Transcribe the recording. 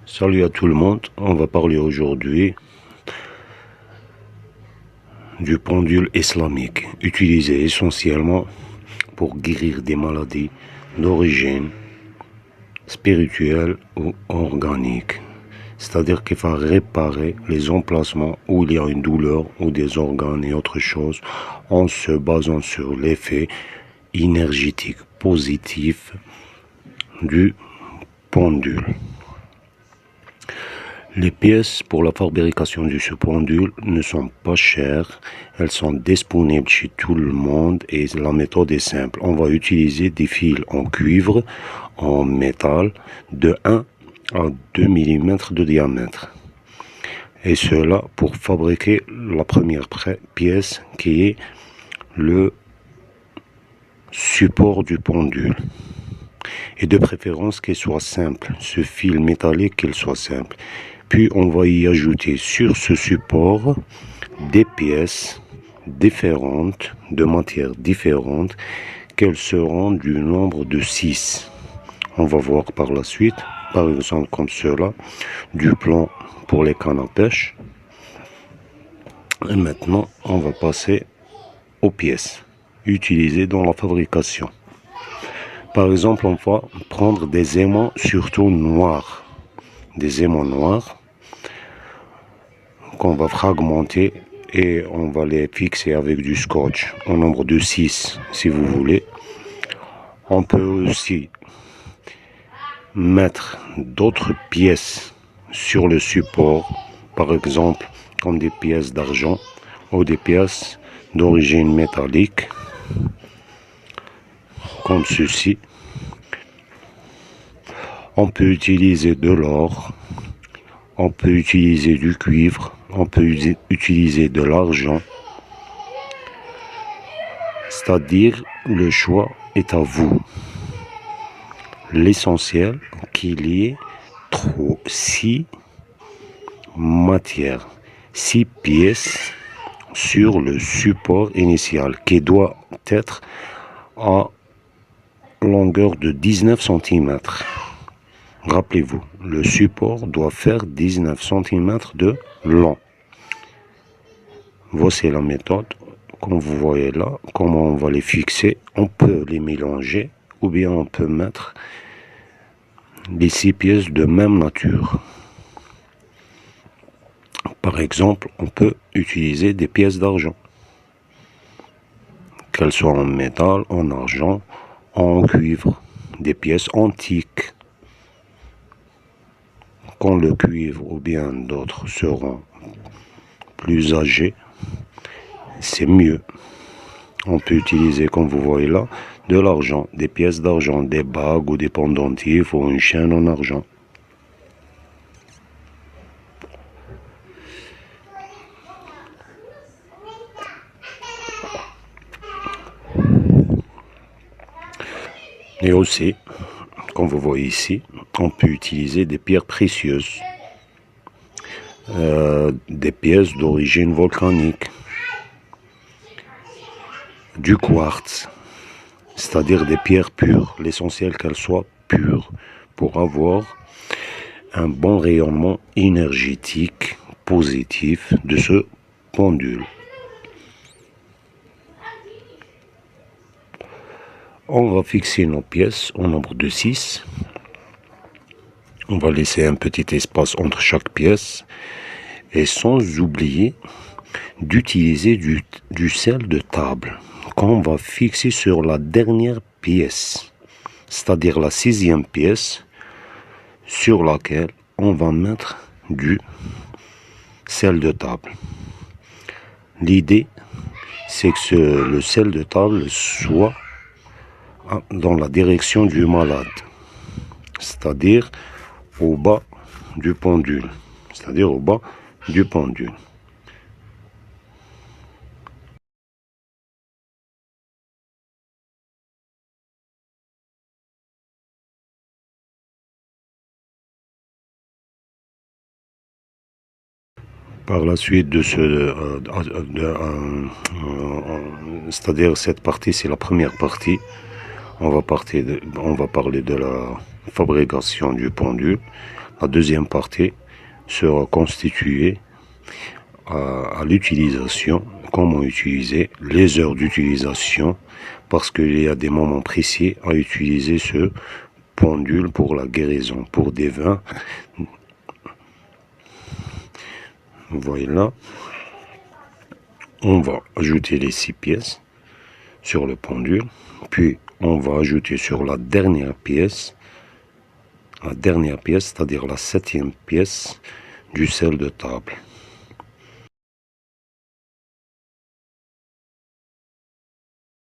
Salut à tout le monde, on va parler aujourd'hui du pendule islamique, utilisé essentiellement pour guérir des maladies d'origine spirituelle ou organique. C'est-à-dire qu'il va réparer les emplacements où il y a une douleur ou des organes et autre chose en se basant sur l'effet énergétique positif du pendule. Les pièces pour la fabrication de ce pendule ne sont pas chères, elles sont disponibles chez tout le monde et la méthode est simple. On va utiliser des fils en cuivre, en métal, de 1 à 2 mm de diamètre. Et cela pour fabriquer la première pièce qui est le support du pendule. Et de préférence qu'il soit simple, ce fil métallique qu'il soit simple. Puis on va y ajouter sur ce support des pièces différentes, de matières différentes, qu'elles seront du nombre de 6. On va voir par la suite, par exemple comme cela, du plomb pour les cannes à pêche. Et maintenant, on va passer aux pièces utilisées dans la fabrication. Par exemple, on va prendre des aimants surtout noirs. Des aimants noirs qu'on va fragmenter et on va les fixer avec du scotch au nombre de 6 si vous voulez. On peut aussi mettre d'autres pièces sur le support, par exemple comme des pièces d'argent ou des pièces d'origine métallique comme ceci. On peut utiliser de l'or, on peut utiliser du cuivre, on peut utiliser de l'argent. C'est-à-dire, le choix est à vous. L'essentiel qu'il y ait 6 matières, 6 pièces sur le support initial qui doit être à longueur de 19 cm. Rappelez-vous, le support doit faire 19 cm de long. Voici la méthode. Comme vous voyez là, comment on va les fixer. On peut les mélanger ou bien on peut mettre les 6 pièces de même nature. Par exemple, on peut utiliser des pièces d'argent, qu'elles soient en métal, en argent, en cuivre, des pièces antiques. Quand le cuivre ou bien d'autres seront plus âgés, c'est mieux. On peut utiliser, comme vous voyez là, de l'argent, des pièces d'argent, des bagues ou des pendentifs ou une chaîne en argent. Et aussi, comme vous voyez ici, on peut utiliser des pierres précieuses, des pièces d'origine volcanique, du quartz, c'est-à-dire des pierres pures, l'essentiel qu'elles soient pures pour avoir un bon rayonnement énergétique positif de ce pendule. On va fixer nos pièces au nombre de 6. On va laisser un petit espace entre chaque pièce et sans oublier d'utiliser du sel de table qu'on va fixer sur la dernière pièce, c'est-à-dire la 6e pièce sur laquelle on va mettre du sel de table. L'idée, c'est que le sel de table soit dans la direction du malade, c'est-à-dire au bas du pendule, Par la suite de c'est-à-dire cette partie, c'est la première partie. On va parler de la fabrication du pendule. La deuxième partie sera constituée à l'utilisation, comment utiliser, les heures d'utilisation, parce qu'il y a des moments précis à utiliser ce pendule pour la guérison, pour des vins. Voilà. On va ajouter les 6 pièces sur le pendule, puis on va ajouter sur la dernière pièce, c'est-à-dire la 7e pièce, du sel de table.